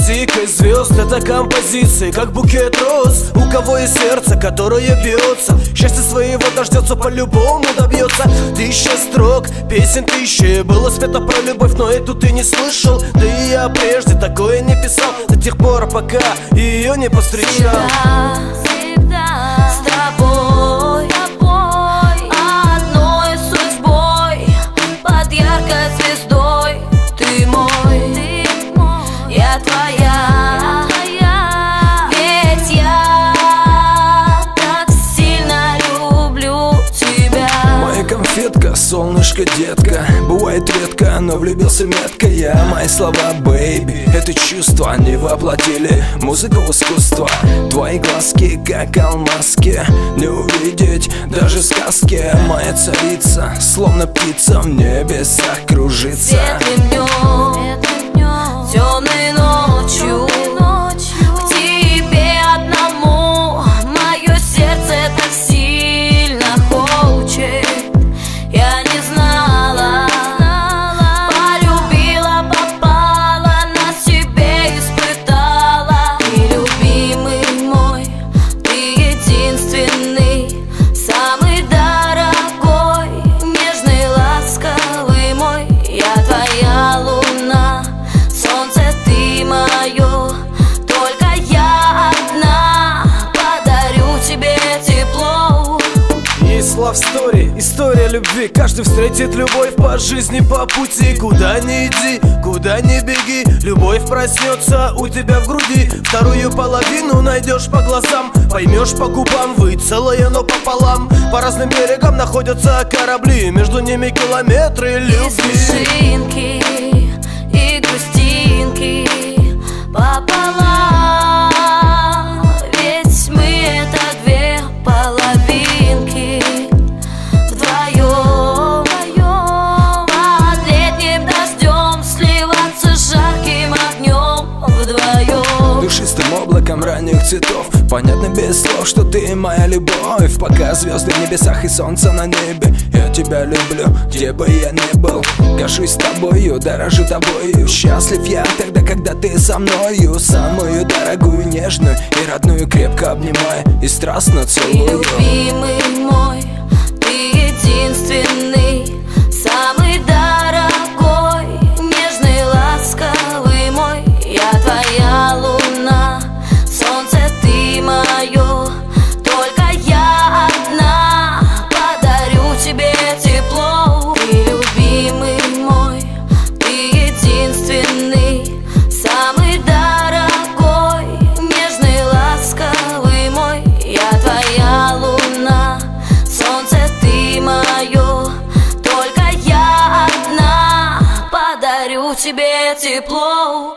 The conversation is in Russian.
музыкой звезд, это композиции, как букет роз. У кого есть сердце, которое бьется, счастье своего дождется, по-любому добьется. Тысяча строк, песен тысячи, было спето про любовь, но эту ты не слышал. Да и я прежде такое не писал, до тех пор, пока ее не повстречал. Всегда с тобой, одной судьбой, под яркой звездой. Ты мой, я твоя, ведь я так сильно люблю тебя. Моя конфетка, солнышко, детка, бывает редко, но влюбился метко я. Мои слова, бэйби, это чувство не воплотили музыку в искусство. Твои глазки, как алмазки, не увидеть даже сказки. Моя царица, словно птица, в небесах кружится. Светлым днем, темной ночью, к тебе одному мое сердце так сильно хочет. Я не знала, полюбила, попала, на себе испытала. Ты любимый мой, ты единственный, самый дорогой, нежный, ласковый мой. Я твоя луна, солнце ты мое, только я одна подарю тебе тепло. Есть love story, история любви. Каждый встретит любовь по жизни, по пути. Куда ни иди, куда ни беги, любовь проснется у тебя в груди. Вторую половину найдешь по глазам, поймешь по губам, вы целое, но пополам. По разным берегам находятся корабли, между ними километры И любви. смешинки, и грустинки пополам, ведь мы это две половинки. Вдвоем, под летним дождем, сливаться с жарким огнем. Вдвоем, Душистым облаком ранних цветов, понятно без слов, что ты моя любовь. Пока звезды в небесах и солнце на небе, я тебя люблю, где бы я ни был. Горжусь тобою, дорожу тобою. Счастлив я тогда, когда ты со мною. Самую дорогую, нежную и родную крепко обнимаю и страстно ты целую. любимый мой, ты единственный, самый дорогой, нежный, ласковый мой. Я твоя луна, солнце ты мое, только я одна подарю тебе тепло. Ты любимый мой, ты единственный, самый дорогой, нежный, ласковый мой. Я твоя луна, солнце ты мое, только я одна подарю тебе тепло.